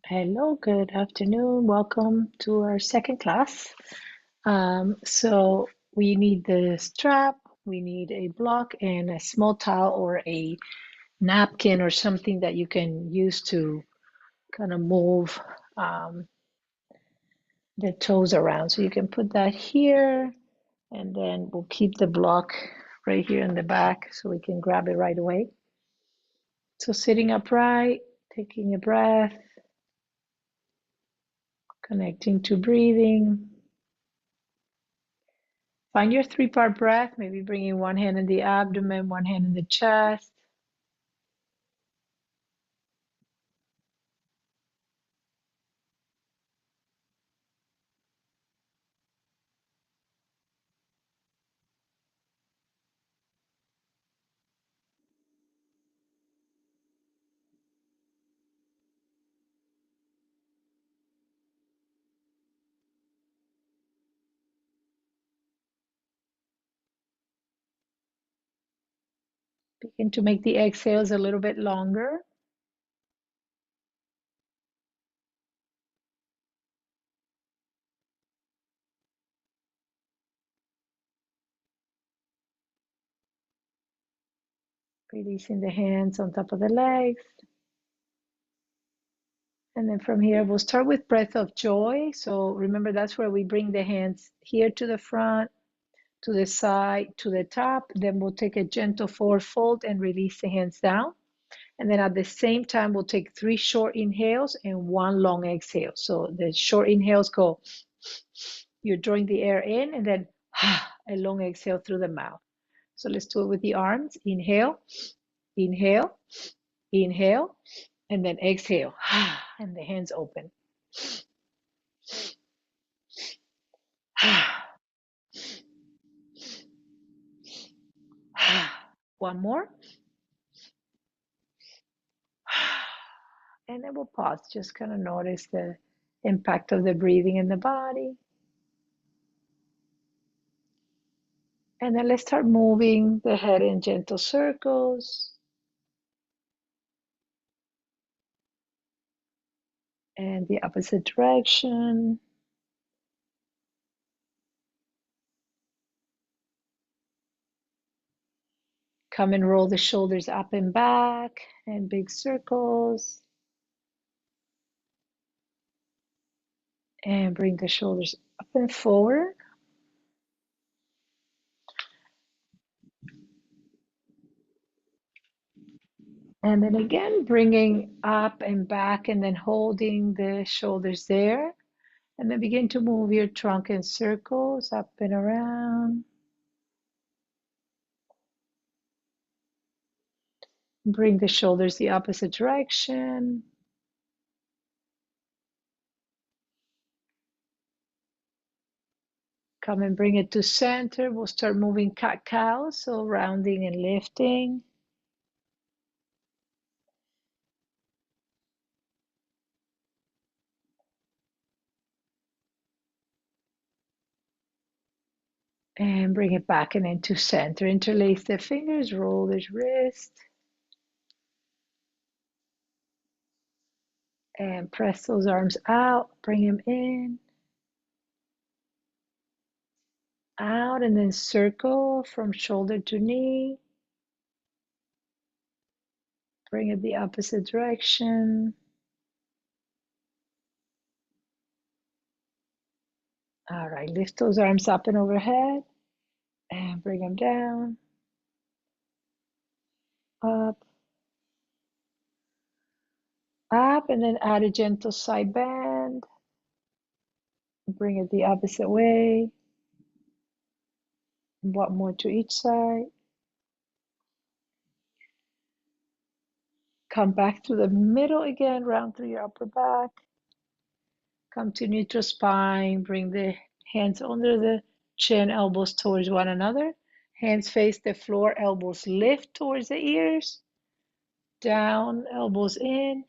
Hello, good afternoon. Welcome to our second class. So we need the strap, we need a block and a small towel or a napkin or something that you can use to kind of move um, the toes around. So you can put that here and then we'll keep the block right here in the back so we can grab it right away. So sitting upright, taking a breath, connecting to breathing. Find your three-part breath, maybe bringing one hand in the abdomen, one hand in the chest. Begin to make the exhales a little bit longer. Releasing the hands on top of the legs. And then from here, we'll start with breath of joy. So remember, that's where we bring the hands here to the front, to the side, to the top. Then we'll take a gentle forward fold and release the hands down. And then at the same time, we'll take 3 short inhales and 1 long exhale. So the short inhales go, you're drawing the air in, and then a long exhale through the mouth. So let's do it with the arms. Inhale, inhale, inhale, and then exhale. And the hands open. One more. And then we'll pause. Just kind of notice the impact of the breathing in the body. And then let's start moving the head in gentle circles. And the opposite direction. Come and roll the shoulders up and back in big circles. And bring the shoulders up and forward. And then again, bringing up and back and then holding the shoulders there. And then begin to move your trunk in circles up and around. Bring the shoulders the opposite direction. Come and bring it to center. We'll start moving cat-cow, so rounding and lifting. And bring it back and into center. Interlace the fingers, roll the wrist. And press those arms out, bring them in. Out and then circle from shoulder to knee. Bring it the opposite direction. All right, lift those arms up and overhead and bring them down, up, up, and then add a gentle side bend. Bring it the opposite way. One more to each side. Come back to the middle again, round through your upper back. Come to neutral spine, bring the hands under the chin, elbows towards one another. Hands face the floor, elbows lift towards the ears. Down, elbows in.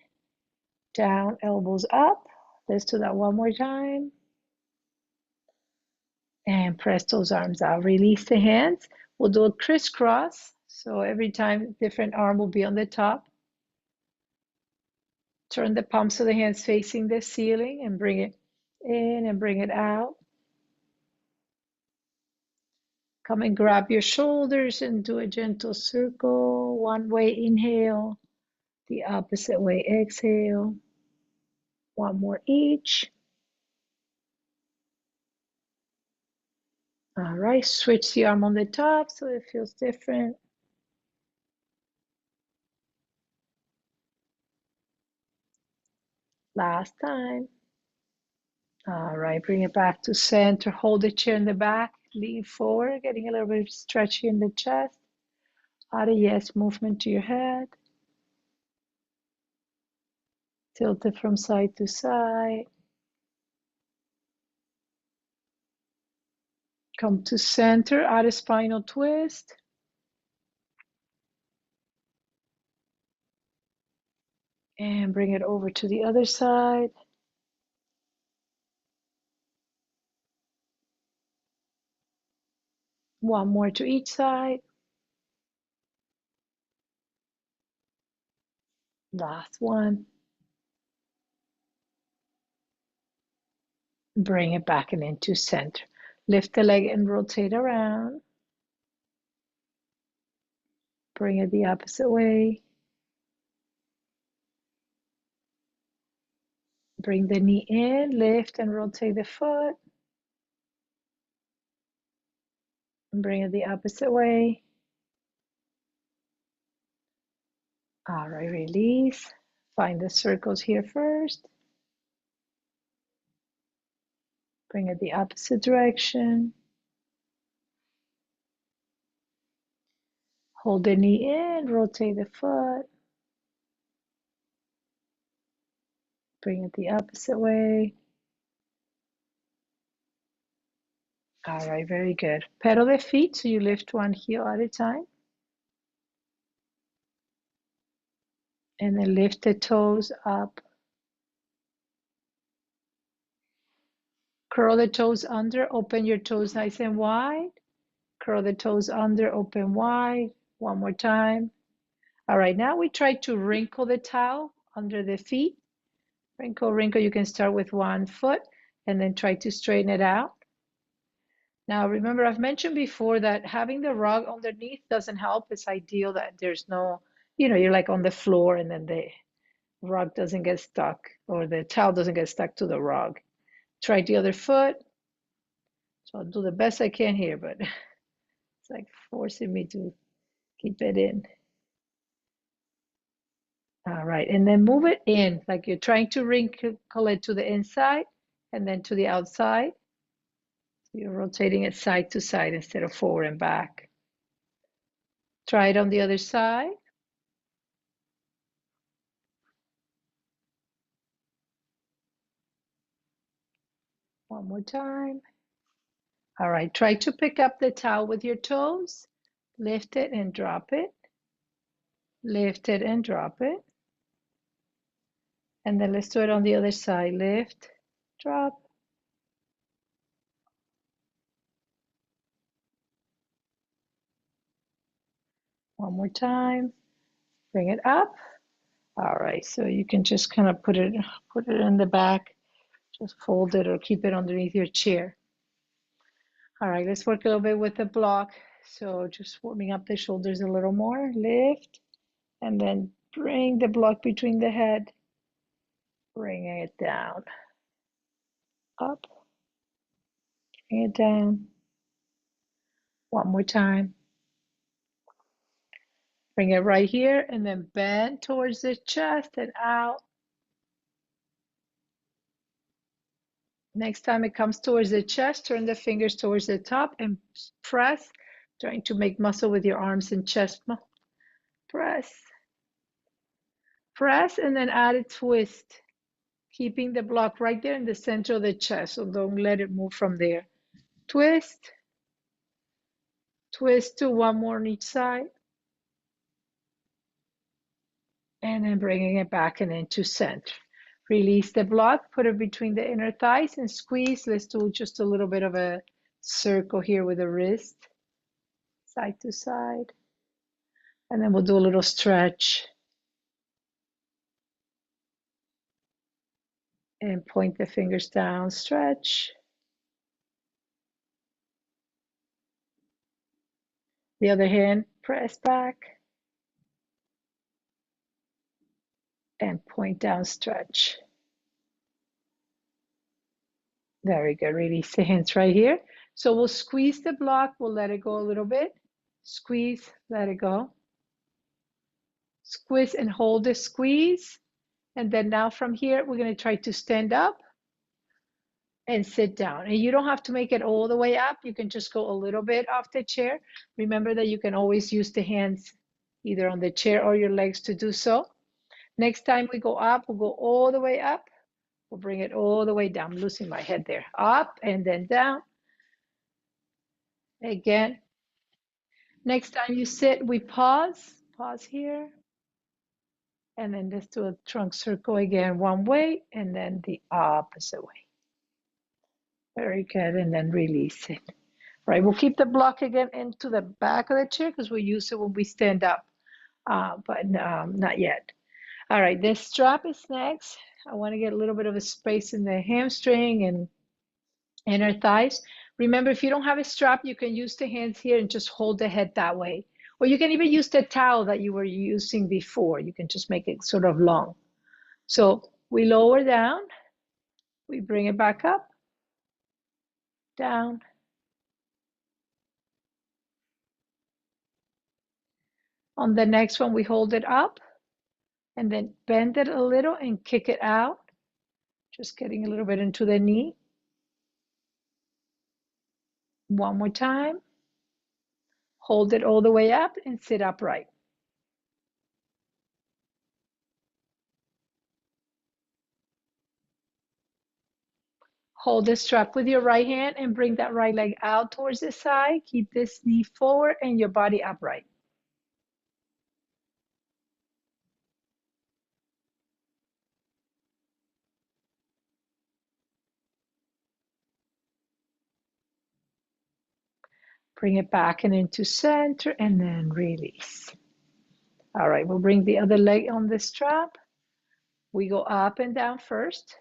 Down, elbows up. Let's do that one more time. And press those arms out. Release the hands. We'll do a crisscross. So every time, different arm will be on the top. Turn the palms of the hands facing the ceiling and bring it in and bring it out. Come and grab your shoulders and do a gentle circle. One way inhale, the opposite way exhale. One more each. All right, switch the arm on the top so it feels different. Last time. All right, bring it back to center. Hold the chair in the back. Lean forward, getting a little bit stretchy in the chest. Add a yes movement to your head. Tilt it from side to side. Come to center, add a spinal twist. And bring it over to the other side. One more to each side. Last one. Bring it back and into center. Lift the leg and rotate around. Bring it the opposite way. Bring the knee in, lift and rotate the foot. And bring it the opposite way. All right, release. Find the circles here first. Bring it the opposite direction. Hold the knee in, rotate the foot. Bring it the opposite way. All right, very good. Pedal the feet so you lift one heel at a time. And then lift the toes up. Curl the toes under, open your toes nice and wide. Curl the toes under, open wide. One more time. All right, now we try to wrinkle the towel under the feet. Wrinkle, wrinkle. You can start with one foot and then try to straighten it out. Now, remember, I've mentioned before that having the rug underneath doesn't help. It's ideal that there's no, you're like on the floor and then the rug doesn't get stuck or the towel doesn't get stuck to the rug. Try the other foot. So I'll do the best I can here, but it's like forcing me to keep it in. All right, and then move it in, like you're trying to wrinkle it to the inside and then to the outside. You're rotating it side to side instead of forward and back. Try it on the other side. One more time. All right, try to pick up the towel with your toes. Lift it and drop it. Lift it and drop it. And then let's do it on the other side. Lift, drop. One more time. Bring it up. All right, so you can just kind of put it in the back. Just fold it or keep it underneath your chair. All right, let's work a little bit with the block. So just warming up the shoulders a little more. Lift, and then bring the block between the head. Bringing it down. Up. Bring it down. One more time. Bring it right here and then bend towards the chest and out. Next time it comes towards the chest, turn the fingers towards the top and press, trying to make muscle with your arms and chest. Press. Press and then add a twist, keeping the block right there in the center of the chest, so don't let it move from there. Twist. Twist to one more on each side. And then bringing it back and into center. Release the block, put it between the inner thighs and squeeze. Let's do just a little bit of a circle here with the wrist, side to side. And then we'll do a little stretch. And point the fingers down, stretch. The other hand, press back. And point down, stretch. Very good. Release the hands right here. So we'll squeeze the block. We'll let it go a little bit. Squeeze, let it go. Squeeze and hold the squeeze. And then now from here, we're going to try to stand up and sit down. And you don't have to make it all the way up. You can just go a little bit off the chair. Remember that you can always use the hands either on the chair or your legs to do so. Next time we go up, we'll go all the way up. We'll bring it all the way down. I'm losing my head there. Up and then down. Again. Next time you sit, we pause. Pause here. And then let's do a trunk circle again, one way and then the opposite way. Very good. And then release it. Right, we'll keep the block again into the back of the chair because we use it when we stand up, but not yet. All right, this strap is next. I want to get a little bit of a space in the hamstring and inner thighs. Remember, if you don't have a strap, you can use the hands here and just hold the head that way. Or you can even use the towel that you were using before. You can just make it sort of long. So we lower down, we bring it back up, down. On the next one, we hold it up and then bend it a little and kick it out. Just getting a little bit into the knee. One more time. Hold it all the way up and sit upright. Hold the strap with your right hand and bring that right leg out towards the side. Keep this knee forward and your body upright. Bring it back and into center and then release. All right, we'll bring the other leg on the strap. We go up and down first.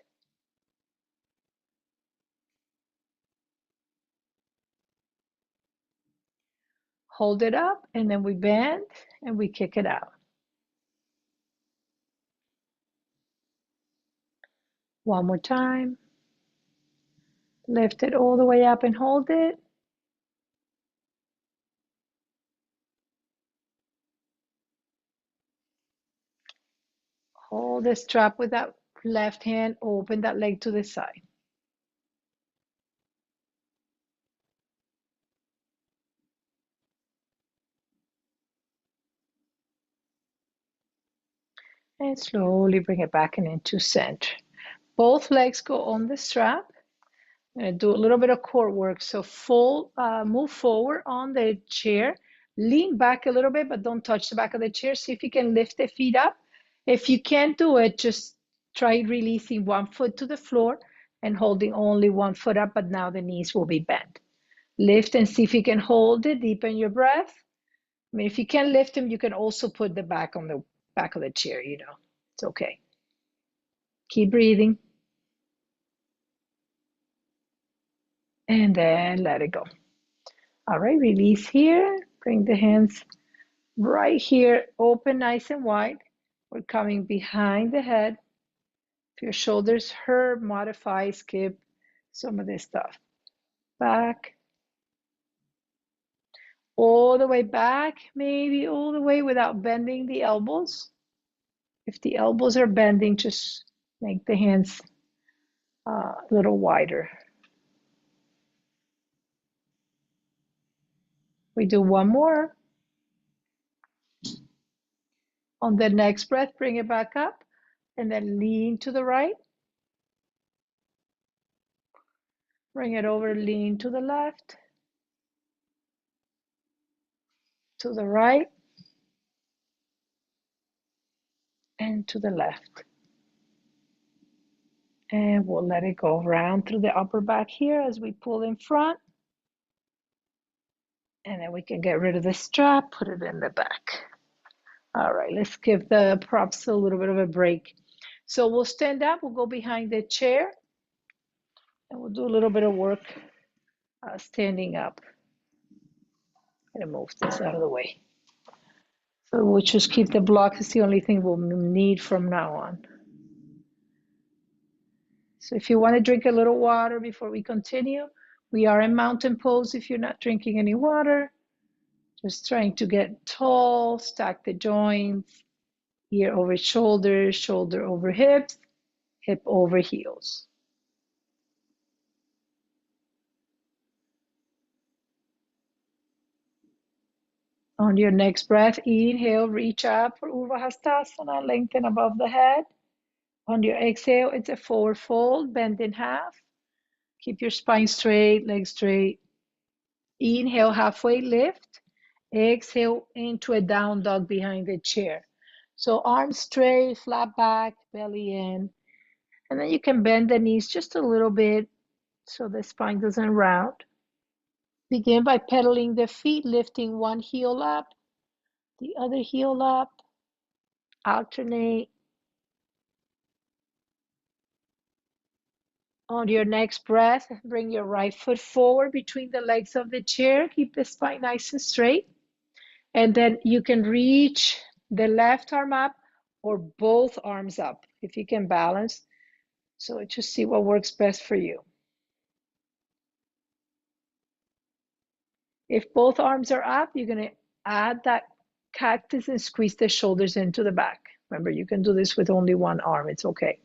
Hold it up and then we bend and we kick it out. One more time. Lift it all the way up and hold it. Hold the strap with that left hand, open that leg to the side. And slowly bring it back and into center. Both legs go on the strap. I'm going to do a little bit of core work. So move forward on the chair. Lean back a little bit, but don't touch the back of the chair. See if you can lift the feet up. If you can't do it, just try releasing one foot to the floor and holding only one foot up, but now the knees will be bent. Lift and see if you can hold it. Deepen your breath. I mean, if you can't lift them, you can also put the back on the back of the chair, you know. It's okay. Keep breathing. And then let it go. All right, release here. Bring the hands right here, open nice and wide. We're coming behind the head. If your shoulders hurt, modify, skip some of this stuff. Back. All the way back, maybe all the way without bending the elbows. If the elbows are bending, just make the hands a little wider. We do one more. On the next breath, bring it back up and then lean to the right. Bring it over, lean to the left, to the right, and to the left. And we'll let it go round through the upper back here as we pull in front. And then we can get rid of the strap, put it in the back. All right, let's give the props a little bit of a break. So we'll stand up, we'll go behind the chair, and we'll do a little bit of work standing up. I'm gonna move this out of the way. So we'll just keep the blocks. It's the only thing we'll need from now on. So if you want to drink a little water before we continue, we are in mountain pose if you're not drinking any water. Just trying to get tall, stack the joints, ear over shoulders, shoulder over hips, hip over heels. On your next breath, inhale, reach up for Urdhva Hastasana, lengthen above the head. On your exhale, it's a forward fold, bend in half. Keep your spine straight, legs straight. Inhale, halfway lift. Exhale into a down dog behind the chair. So arms straight, flat back, belly in. And then you can bend the knees just a little bit so the spine doesn't round. Begin by pedaling the feet, lifting one heel up, the other heel up. Alternate. On your next breath, bring your right foot forward between the legs of the chair. Keep the spine nice and straight. And then you can reach the left arm up or both arms up if you can balance. So just see what works best for you. If both arms are up, you're going to add that cactus and squeeze the shoulders into the back. Remember, you can do this with only one arm. It's okay.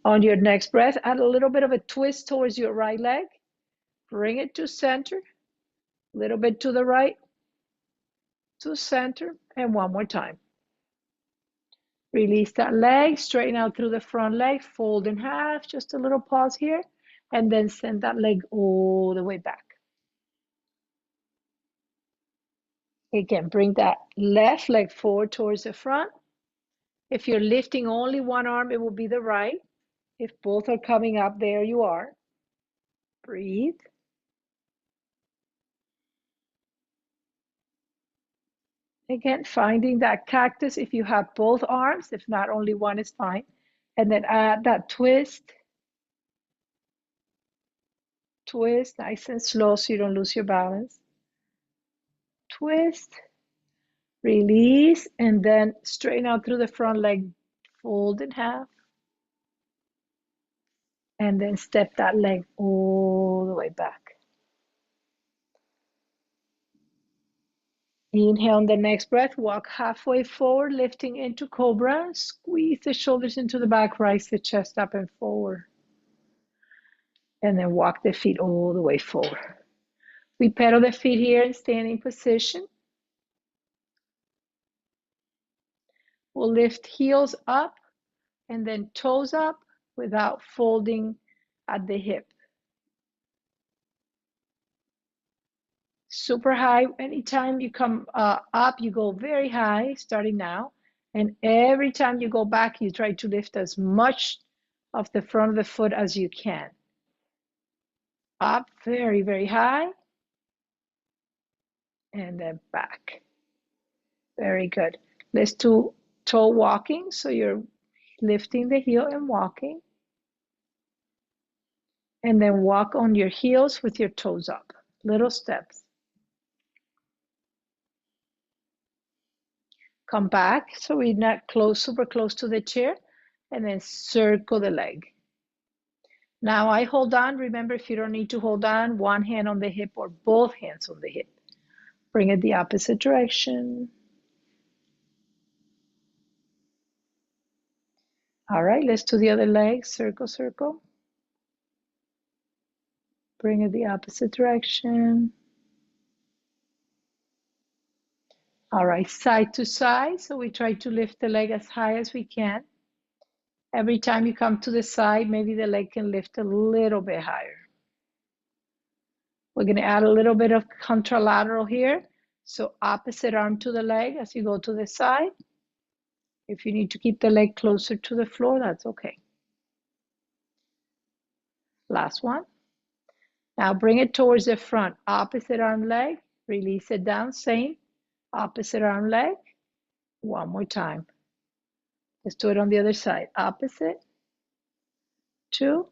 On your next breath, add a little bit of a twist towards your right leg. Bring it to center. A little bit to the right, to center, and one more time. Release that leg, straighten out through the front leg, fold in half, just a little pause here, and then send that leg all the way back. Again, bring that left leg forward towards the front. If you're lifting only one arm, it will be the right. If both are coming up, there you are. Breathe. Again, finding that cactus if you have both arms. If not, only one is fine. And then add that twist. Twist, nice and slow so you don't lose your balance. Twist. Release, and then straighten out through the front leg. Fold in half. And then step that leg all the way back. Inhale on the next breath, walk halfway forward, lifting into cobra. Squeeze the shoulders into the back, rise the chest up and forward. And then walk the feet all the way forward. We pedal the feet here in standing position. We'll lift heels up and then toes up without folding at the hip. Super high. Anytime you come up, you go very high, starting now. And every time you go back, you try to lift as much of the front of the foot as you can. Up very, very high. And then back. Very good. Let's do toe walking. So you're lifting the heel and walking. And then walk on your heels with your toes up. Little steps. Come back so we're not close, super close to the chair. And then circle the leg. Now I hold on. Remember, if you don't need to hold on, one hand on the hip or both hands on the hip. Bring it the opposite direction. All right, let's do the other leg. Circle, circle. Bring it the opposite direction. All right, side to side. So we try to lift the leg as high as we can. Every time you come to the side, maybe the leg can lift a little bit higher. We're going to add a little bit of contralateral here. So opposite arm to the leg as you go to the side. If you need to keep the leg closer to the floor, that's okay. Last one. Now bring it towards the front. Opposite arm leg. Release it down. Same. Opposite arm leg. One more time. Let's do it on the other side. Opposite, 2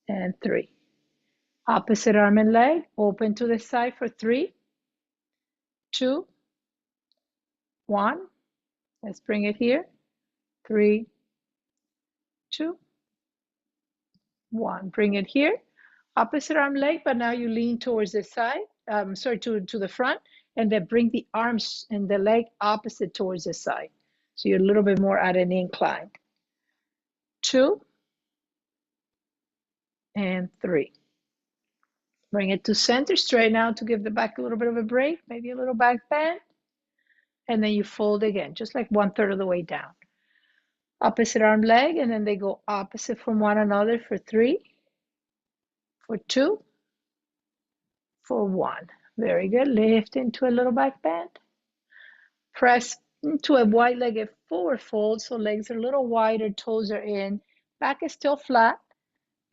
and 3. Opposite arm and leg, open to the side for 3, 2, 1. Let's bring it here. 3, 2, 1. Bring it here. Opposite arm leg, but now you lean towards the side. To the front, and then bring the arms and the leg opposite towards the side. So you're a little bit more at an incline. 2 and 3. Bring it to center, straighten out to give the back a little bit of a break, maybe a little back bend. And then you fold again, just like 1/3 of the way down. Opposite arm leg, and then they go opposite from one another for 3, for 2, for 1. Very good. Lift into a little back bend. Press into a wide-legged forward fold, so legs are a little wider, toes are in. Back is still flat,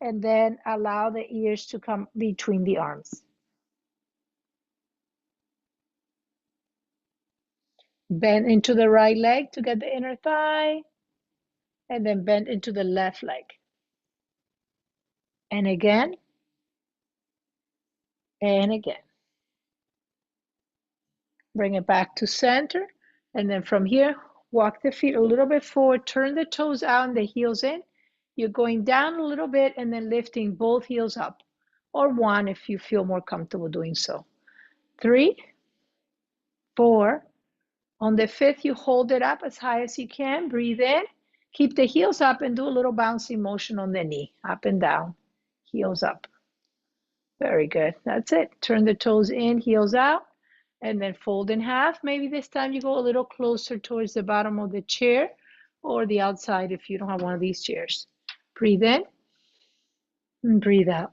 and then allow the ears to come between the arms. Bend into the right leg to get the inner thigh, and then bend into the left leg. And again, and again. Bring it back to center, and then from here, walk the feet a little bit forward, turn the toes out and the heels in. You're going down a little bit and then lifting both heels up, or one if you feel more comfortable doing so. 3, 4. On the 5th, you hold it up as high as you can. Breathe in. Keep the heels up and do a little bouncy motion on the knee, up and down, heels up. Very good. That's it. Turn the toes in, heels out, and then fold in half. Maybe this time you go a little closer towards the bottom of the chair or the outside if you don't have one of these chairs. Breathe in and breathe out.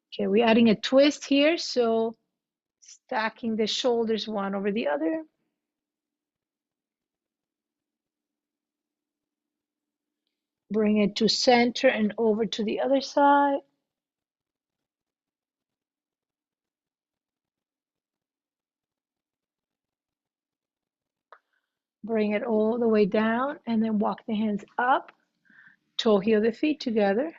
Okay, we're adding a twist here, so stacking the shoulders one over the other. Bring it to center and over to the other side. Bring it all the way down and then walk the hands up. Toe heel the feet together.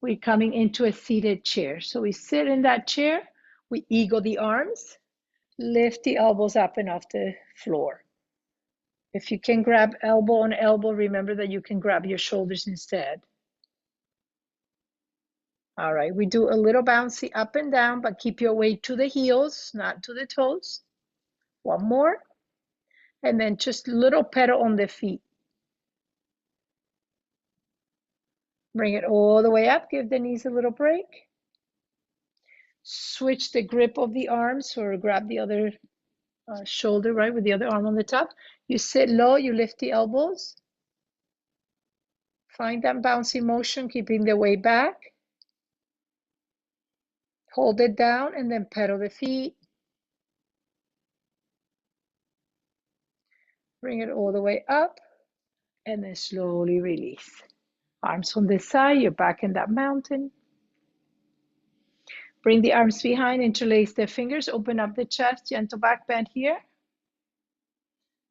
We're coming into a seated chair. So we sit in that chair. We eagle the arms. Lift the elbows up and off the floor. If you can grab elbow on elbow, remember that you can grab your shoulders instead. All right, we do a little bouncy up and down, but keep your weight to the heels, not to the toes. One more. And then just little pedal on the feet. Bring it all the way up, give the knees a little break. Switch the grip of the arms or grab the other shoulder, right, with the other arm on the top. You sit low, you lift the elbows. Find that bouncy motion, keeping the weight back. Hold it down and then pedal the feet. Bring it all the way up and then slowly release. Arms on this side, you're back in that mountain. Bring the arms behind, interlace the fingers, open up the chest, gentle back bend here.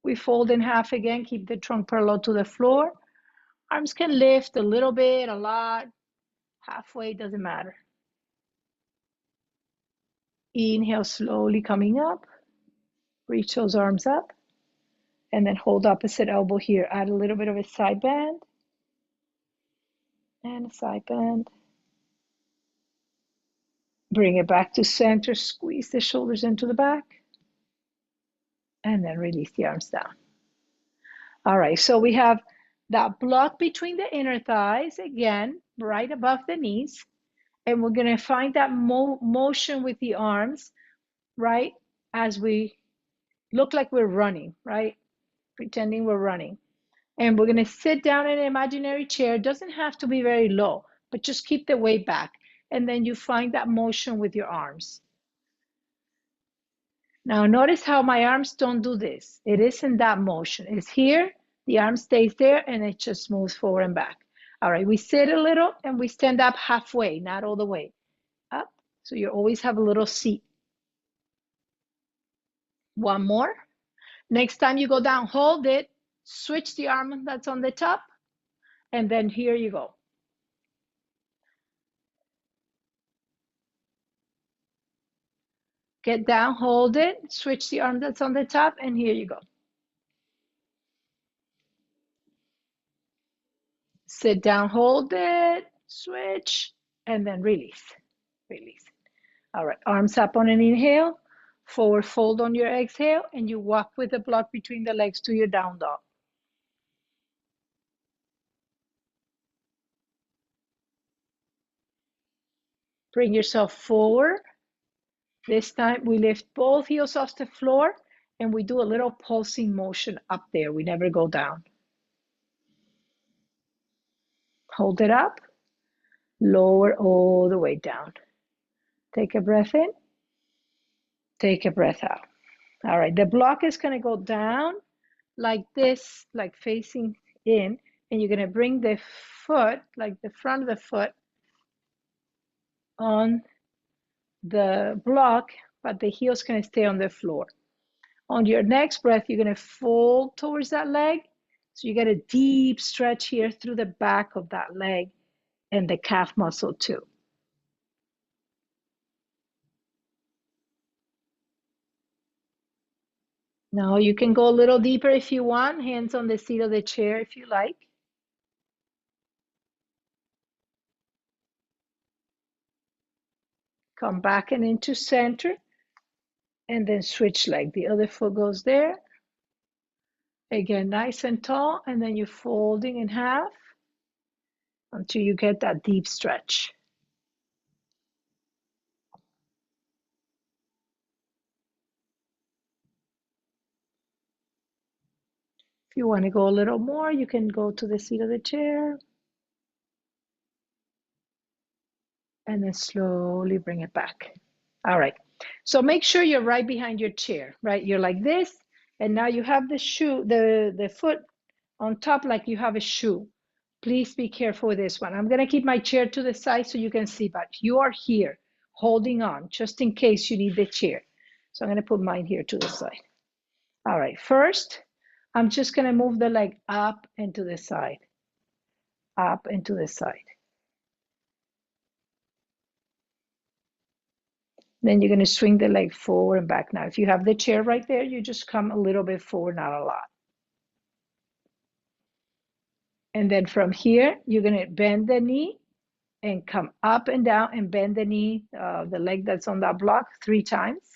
We fold in half again, keep the trunk parallel to the floor. Arms can lift a little bit, a lot, halfway, doesn't matter. Inhale, slowly coming up. Reach those arms up. And then hold opposite elbow here. Add a little bit of a side bend. And a side bend. Bring it back to center. Squeeze the shoulders into the back. And then release the arms down. All right, so we have that block between the inner thighs, again, right above the knees. And we're going to find that motion with the arms, right, as we look like we're running, right, pretending we're running. And we're going to sit down in an imaginary chair. It doesn't have to be very low, but just keep the weight back. And then you find that motion with your arms. Now notice how my arms don't do this. It isn't that motion. It's here, the arm stays there, and it just moves forward and back. All right, we sit a little and we stand up halfway, not all the way. Up, so you always have a little seat. One more. Next time you go down, hold it, switch the arm that's on the top, and then here you go. Get down, hold it, switch the arm that's on the top, and here you go. Sit down, hold it, switch, and then release. Release. All right, arms up on an inhale, forward fold on your exhale, and you walk with the block between the legs to your down dog. Bring yourself forward. This time we lift both heels off the floor and we do a little pulsing motion up there. We never go down. Hold it up, lower all the way down. Take a breath in, take a breath out. All right, the block is going to go down like this, like facing in, and you're going to bring the foot, like the front of the foot, on the block, but the heel's going to stay on the floor. On your next breath, you're going to fold towards that leg. So you get a deep stretch here through the back of that leg and the calf muscle too. Now you can go a little deeper if you want, hands on the seat of the chair if you like. Come back and into center, and then switch leg. The other foot goes there. Again, nice and tall, and then you're folding in half until you get that deep stretch. If you want to go a little more, you can go to the seat of the chair. And then slowly bring it back. All right. So make sure you're right behind your chair, right? You're like this, and now you have the shoe, the foot on top like you have a shoe. Please be careful with this one. I'm going to keep my chair to the side so you can see, but you are here holding on just in case you need the chair. So I'm going to put mine here to the side. All right. First, I'm just going to move the leg up and to the side, up and to the side. Then you're going to swing the leg forward and back. Now, if you have the chair right there, you just come a little bit forward, not a lot. And then from here, you're going to bend the knee and come up and down and bend the knee, the leg that's on that block 3 times.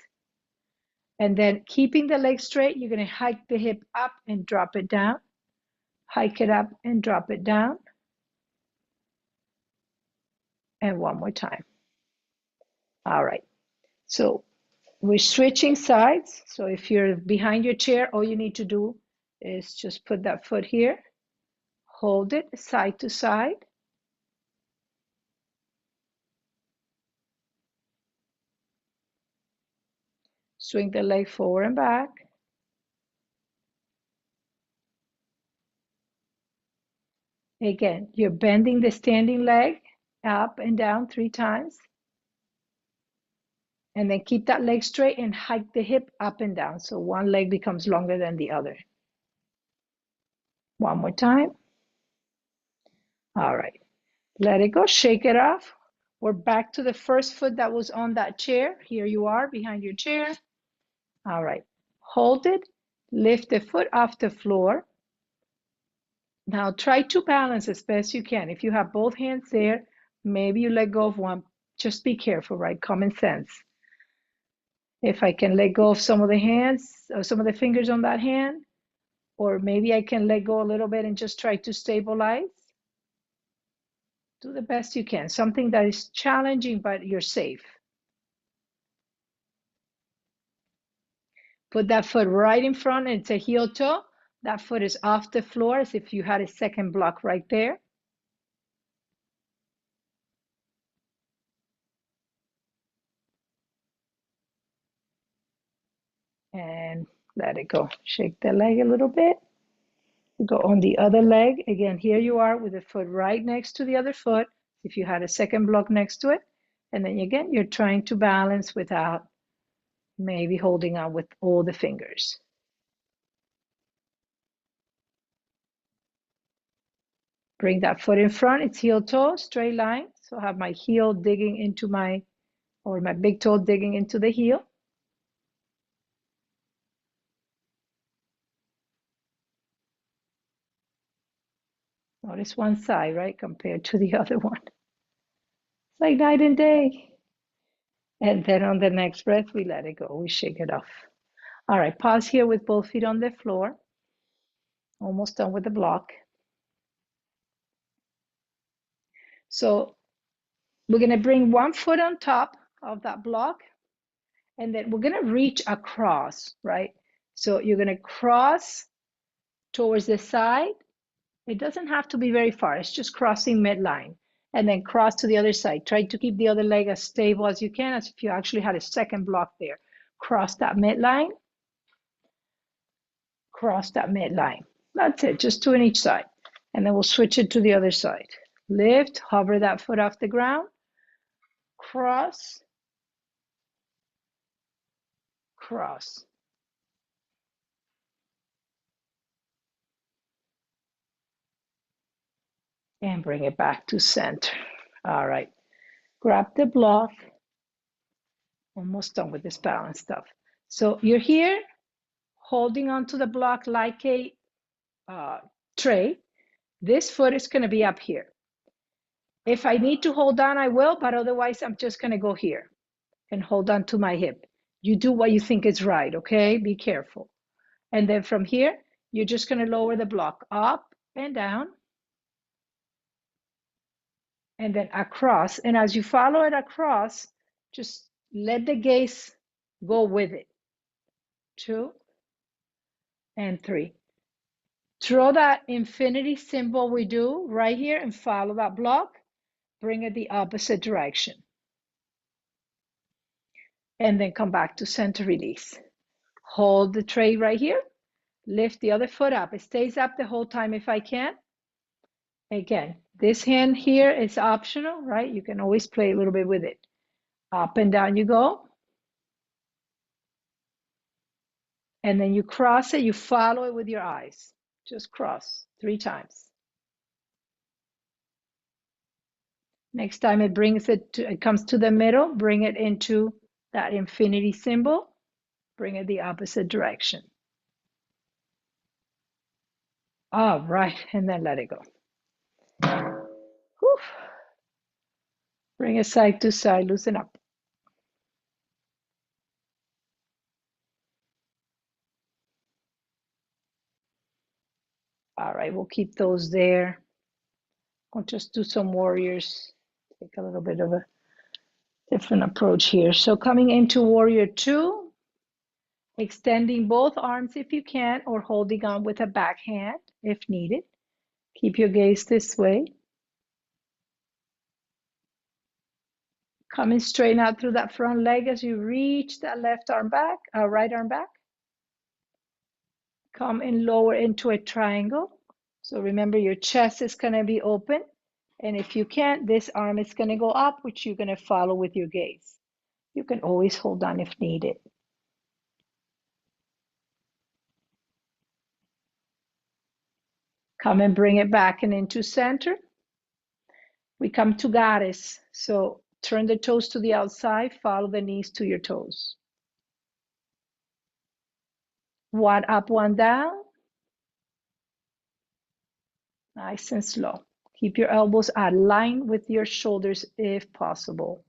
And then keeping the leg straight, you're going to hike the hip up and drop it down. Hike it up and drop it down. And one more time. All right. So we're switching sides. So if you're behind your chair, all you need to do is just put that foot here. Hold it side to side. Swing the leg forward and back. Again, you're bending the standing leg up and down 3 times. And then keep that leg straight and hike the hip up and down. So one leg becomes longer than the other. One more time. All right. Let it go. Shake it off. We're back to the first foot that was on that chair. Here you are behind your chair. All right. Hold it. Lift the foot off the floor. Now try to balance as best you can. If you have both hands there, maybe you let go of one. Just be careful, right? Common sense. If I can let go of some of the hands, or some of the fingers on that hand, or maybe I can let go a little bit and just try to stabilize. Do the best you can. Something that is challenging, but you're safe. Put that foot right in front and it's a heel toe. That foot is off the floor as if you had a second block right there. And let it go. Shake the leg a little bit. Go on the other leg. Again, here you are with the foot right next to the other foot. If you had a second block next to it. And then again, you're trying to balance without maybe holding on with all the fingers. Bring that foot in front, it's heel toe, straight line. So I have my heel digging into or my big toe digging into the heel. Notice one side, right, compared to the other one. It's like night and day. And then on the next breath, we let it go. We shake it off. All right, pause here with both feet on the floor. Almost done with the block. So we're going to bring one foot on top of that block, and then we're going to reach across, right? So you're going to cross towards the side. It doesn't have to be very far. It's just crossing midline, and then cross to the other side. Try to keep the other leg as stable as you can, as if you actually had a second block there. Cross that midline. Cross that midline. That's it, just two on each side. And then we'll switch it to the other side. Lift, hover that foot off the ground, cross, cross. And bring it back to center. All right, grab the block. Almost done with this balance stuff. So you're here holding onto the block like a tray. This foot is going to be up here. If I need to hold on, I will, but otherwise I'm just going to go here and hold on to my hip. You do what you think is right, okay? Be careful. And then from here, you're just going to lower the block up and down and then across. And as you follow it across, just let the gaze go with it. 2 and 3. Throw that infinity symbol we do right here and follow that block. Bring it the opposite direction. And then come back to center release. Hold the tray right here. Lift the other foot up. It stays up the whole time if I can. Again, this hand here is optional, right? You can always play a little bit with it. Up and down you go. And then you cross it, you follow it with your eyes. Just cross 3 times. Next time it comes to the middle, bring it into that infinity symbol. Bring it the opposite direction. All right, and then let it go. Whew. Bring it side to side, loosen up. All right, we'll keep those there. I'll just do some warriors. Take a little bit of a different approach here. So coming into warrior 2, extending both arms if you can, or holding on with a back hand if needed. Keep your gaze this way. Coming straight out through that front leg as you reach that left arm back, right arm back. Come and lower into a triangle. So remember your chest is going to be open. And if you can't, this arm is going to go up, which you're going to follow with your gaze. You can always hold on if needed. Come and bring it back and into center. We come to goddess. So turn the toes to the outside, follow the knees to your toes. One up, one down. Nice and slow. Keep your elbows aligned with your shoulders if possible.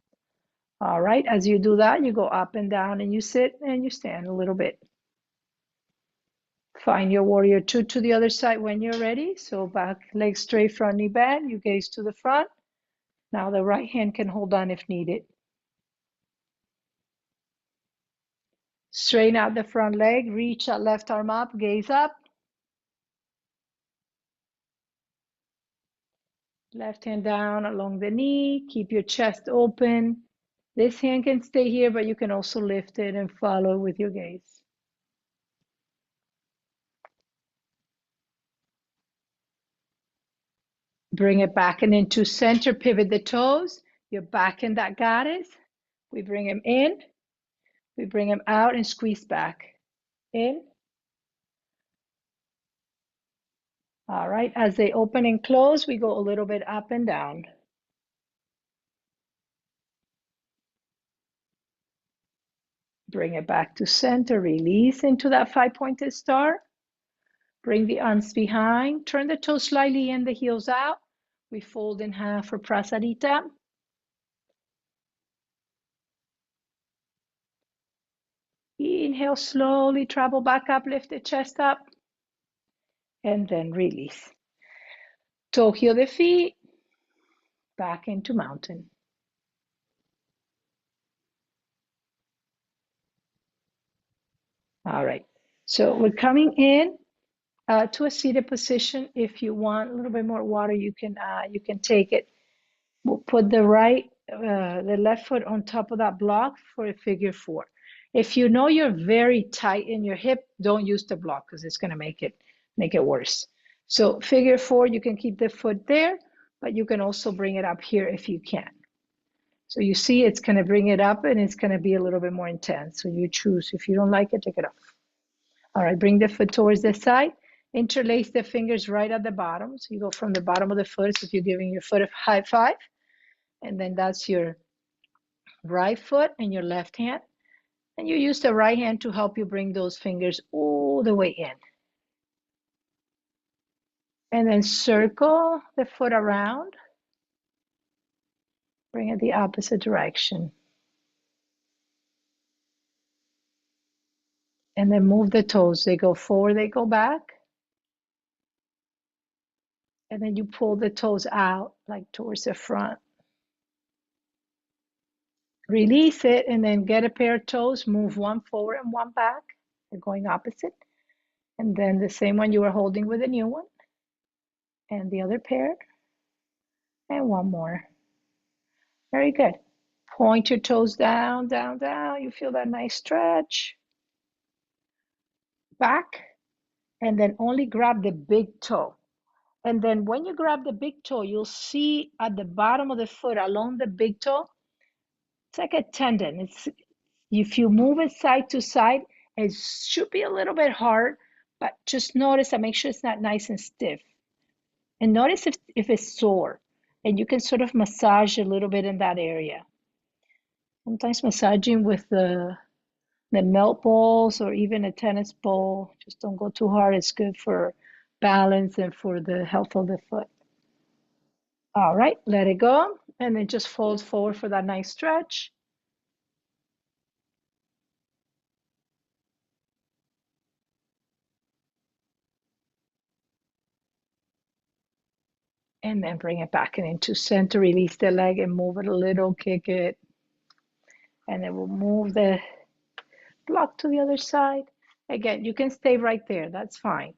All right, as you do that, you go up and down and you sit and you stand a little bit. Find your warrior 2 to the other side when you're ready. So back leg straight, front knee bend, you gaze to the front. Now the right hand can hold on if needed. Straighten out the front leg, reach that left arm up, gaze up. Left hand down along the knee, keep your chest open. This hand can stay here, but you can also lift it and follow with your gaze. Bring it back and into center, pivot the toes. You're back in that goddess. We bring him in, we bring him out and squeeze back. In, All right, as they open and close, we go a little bit up and down. Bring it back to center, release into that 5-pointed star. Bring the arms behind, turn the toes slightly in, the heels out. We fold in half for Prasarita. Inhale, slowly travel back up, lift the chest up, and then release. Toe heel the feet, back into mountain. All right, so we're coming in to a seated position. If you want a little bit more water, you can take it. We'll put the left foot on top of that block for a figure 4. If you know you're very tight in your hip, don't use the block because it's going to make it worse. So figure 4, you can keep the foot there, but you can also bring it up here if you can. So you see it's going to bring it up and it's going to be a little bit more intense. So you choose. If you don't like it, take it off. All right, bring the foot towards the side. Interlace the fingers right at the bottom. So you go from the bottom of the foot as if you're giving your foot a high five. And then that's your right foot and your left hand. And you use the right hand to help you bring those fingers all the way in. And then circle the foot around. Bring it the opposite direction. And then move the toes. They go forward, they go back. And then you pull the toes out like towards the front. Release it and then get a pair of toes. Move one forward and one back. They're going opposite. And then the same one you were holding with a new one. And the other pair. And one more. Very good. Point your toes down, down, down. You feel that nice stretch. Back. And then only grab the big toe. And then when you grab the big toe, you'll see at the bottom of the foot along the big toe, it's like a tendon. If you move it side to side, it should be a little bit hard, but just notice and make sure it's not nice and stiff. And notice if it's sore. And you can sort of massage a little bit in that area. Sometimes massaging with the melt balls or even a tennis ball, just don't go too hard. It's good for balance and for the health of the foot. All right, let it go. And then just fold forward for that nice stretch. And then bring it back into center, release the leg and move it a little, kick it. And then we'll move the block to the other side. Again, you can stay right there, that's fine.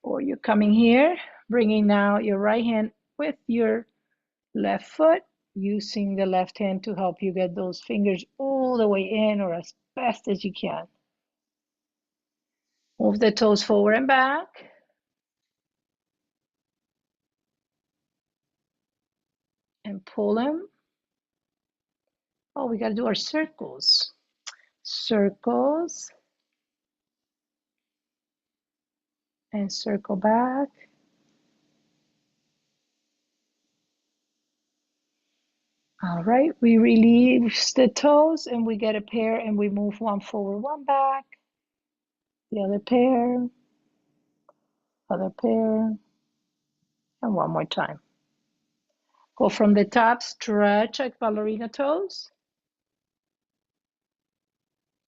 Or you're coming here, bringing now your right hand with your left foot, using the left hand to help you get those fingers all the way in or as best as you can. Move the toes forward and back. And pull them. Oh, we got to do our circles. Circles. And circle back. All right, we release the toes and we get a pair and we move one forward, one back. The other pair. Other pair. And one more time. Go from the top, stretch like ballerina toes.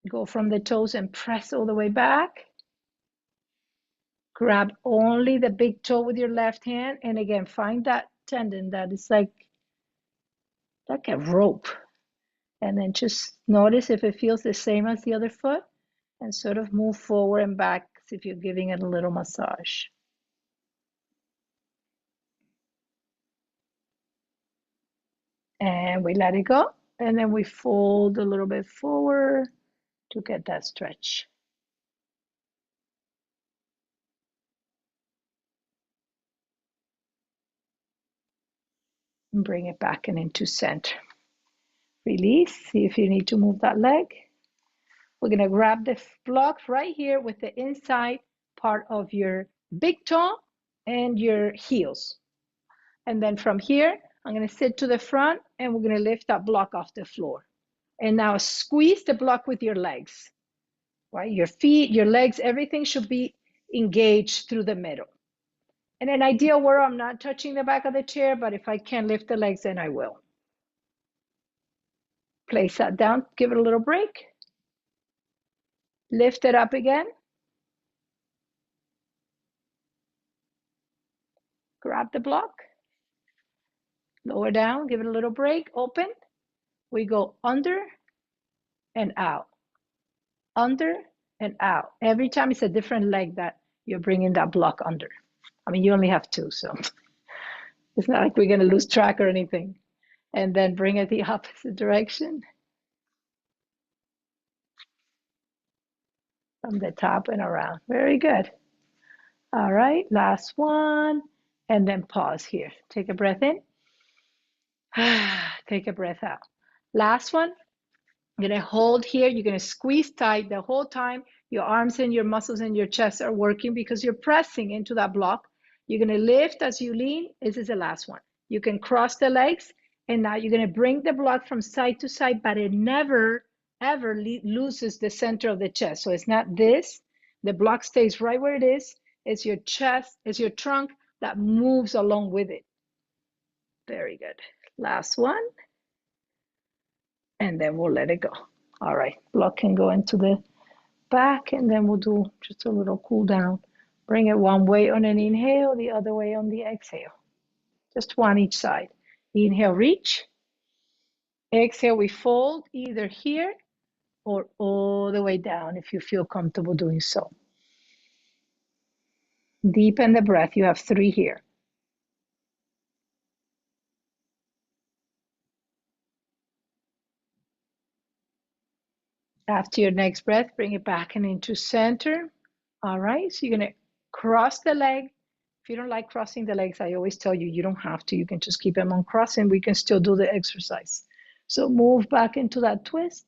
Go from the toes and press all the way back. Grab only the big toe with your left hand. And again, find that tendon that is like a rope. And then just notice if it feels the same as the other foot and sort of move forward and back as if you're giving it a little massage. And we let it go. And then we fold a little bit forward to get that stretch. And bring it back and into center. Release. See if you need to move that leg. We're going to grab the block right here with the inside part of your big toe and your heels. And then from here, I'm going to sit to the front and we're going to lift that block off the floor. And now squeeze the block with your legs, right? Your feet, your legs, everything should be engaged through the middle. In an ideal world, I'm not touching the back of the chair, but if I can lift the legs, then I will. Place that down, give it a little break. Lift it up again. Grab the block. Lower down, give it a little break, open. We go under and out, under and out. Every time it's a different leg that you're bringing that block under. I mean, you only have two, so it's not like we're going to lose track or anything. And then bring it the opposite direction from the top and around. Very good. All right, last one. And then pause here. Take a breath in. Take a breath out. Last one. You're going to hold here. You're going to squeeze tight the whole time. Your arms and your muscles and your chest are working because you're pressing into that block. You're going to lift as you lean. This is the last one. You can cross the legs. And now you're going to bring the block from side to side, but it never, ever loses the center of the chest. So it's not this. The block stays right where it is. It's your chest, it's your trunk that moves along with it. Very good. Last one. And then we'll let it go. All right, block can go into the back, and then we'll do just a little cool down. Bring it one way on an inhale, the other way on the exhale. Just one each side. Inhale, reach. Exhale, we fold either here or all the way down if you feel comfortable doing so. Deepen the breath. You have 3 here. After your next breath, bring it back and into center. All right, so you're going to cross the leg. If you don't like crossing the legs, I always tell you, you don't have to. You can just keep them on crossing. We can still do the exercise. So move back into that twist.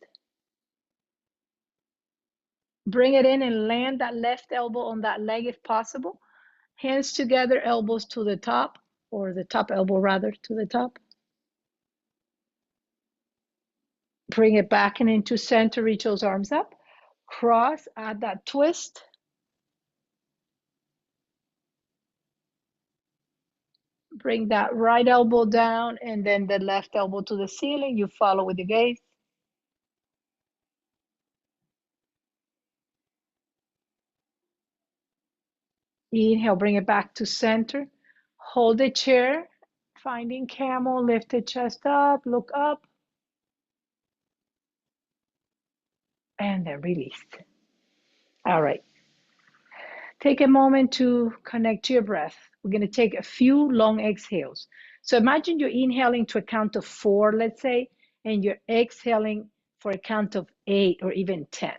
Bring it in and land that left elbow on that leg if possible. Hands together, elbows to the top, or the top elbow rather to the top. Bring it back and into center, reach those arms up. Cross, add that twist. Bring that right elbow down and then the left elbow to the ceiling. You follow with the gaze. Inhale, bring it back to center. Hold the chair, finding camel, lift the chest up, look up. And then release. All right. Take a moment to connect to your breath. We're going to take a few long exhales. So imagine you're inhaling to a count of 4, let's say, and you're exhaling for a count of 8 or even 10.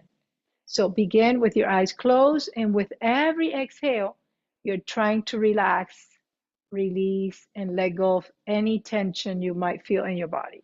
So begin with your eyes closed, and with every exhale, you're trying to relax, release, and let go of any tension you might feel in your body.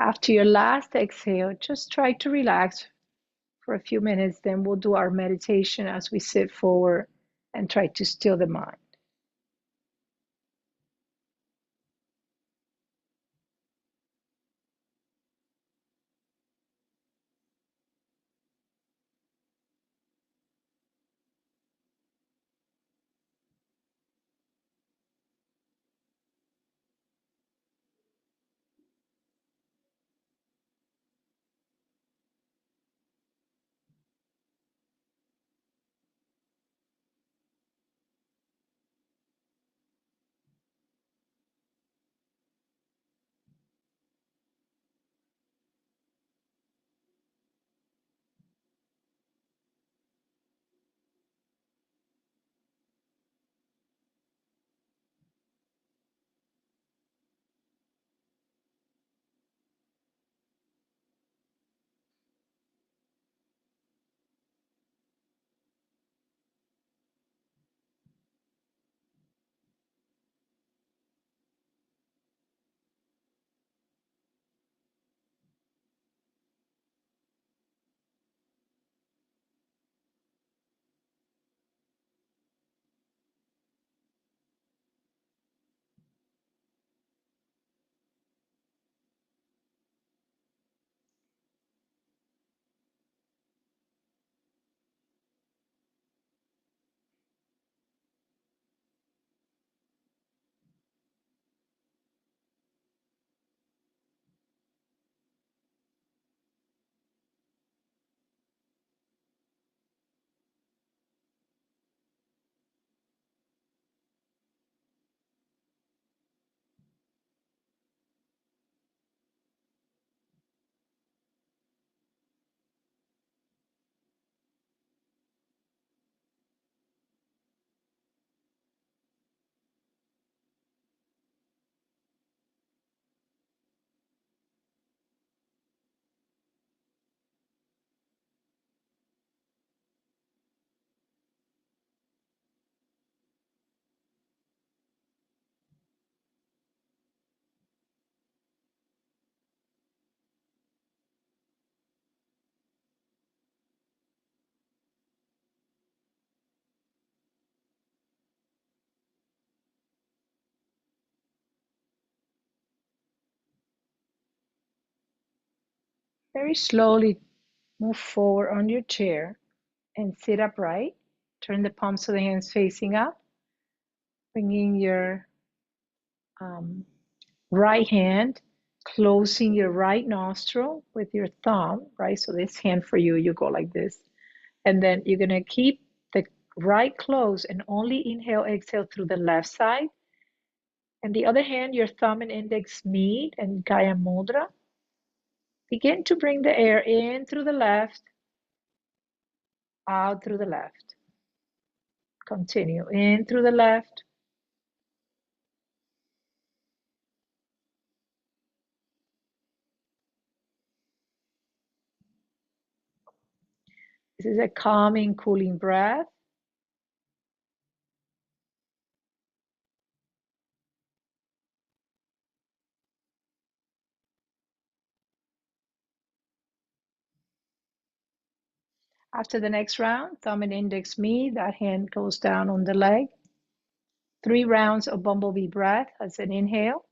After your last exhale, just try to relax for a few minutes. Then we'll do our meditation as we sit forward and try to still the mind. Very slowly move forward on your chair and sit upright. Turn the palms of the hands facing up, bringing your right hand, closing your right nostril with your thumb, right? So this hand for you, you go like this. And then you're gonna keep the right closed and only inhale, exhale through the left side. And the other hand, your thumb and index meet and Gaya Mudra. Begin to bring the air in through the left, out through the left. Continue in through the left. This is a calming, cooling breath. After the next round, thumb and index meet, that hand goes down on the leg. 3 rounds of bumblebee breath as an inhale.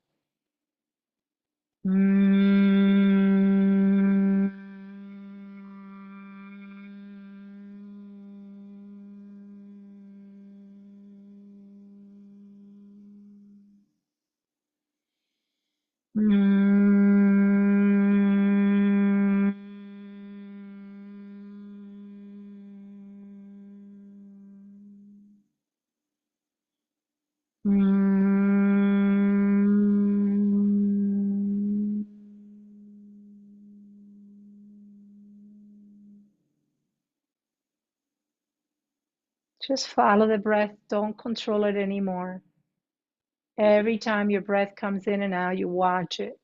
Just follow the breath. Don't control it anymore. Every time your breath comes in and out, you watch it.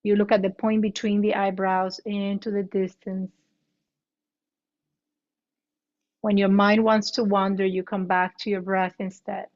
You look at the point between the eyebrows into the distance. When your mind wants to wander, you come back to your breath instead.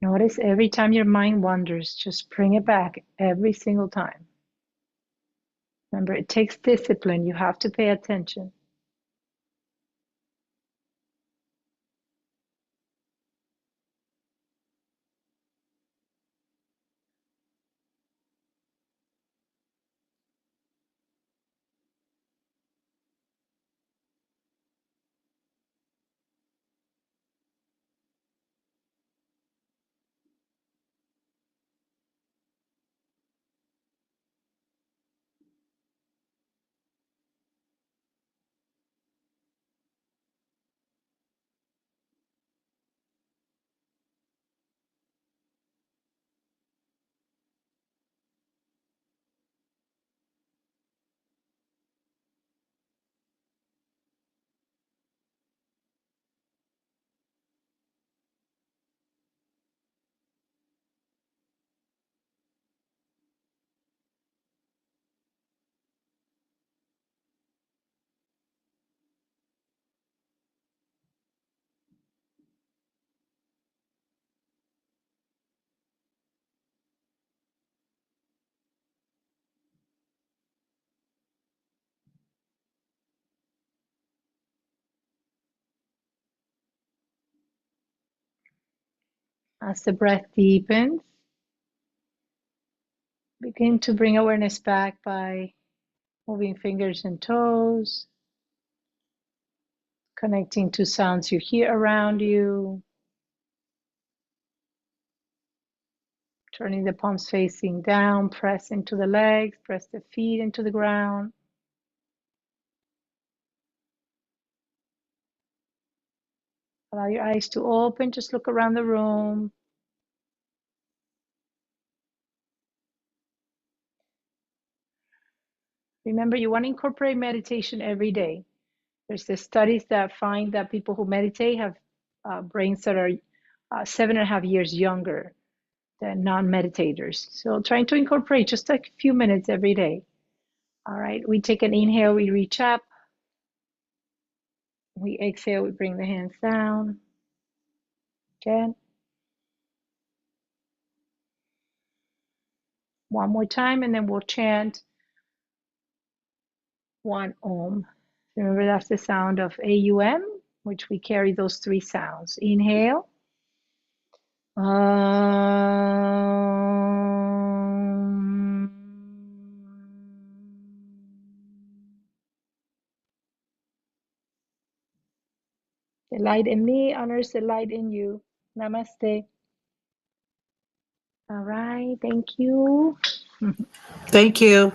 Notice every time your mind wanders, just bring it back every single time. Remember, it takes discipline. You have to pay attention. As the breath deepens, begin to bring awareness back by moving fingers and toes, connecting to sounds you hear around you, turning the palms facing down, press into the legs, press the feet into the ground. Allow your eyes to open, just look around the room. Remember, you want to incorporate meditation every day. There's the studies that find that people who meditate have brains that are 7.5 years younger. the non-meditators. So trying to incorporate just a few minutes every day. All right, we take an inhale, we reach up. We exhale, we bring the hands down. Again. One more time, and then we'll chant one Om. Remember, that's the sound of AUM, which we carry those three sounds. Inhale. The light in me honors the light in you. Namaste. All right, thank you. Thank you.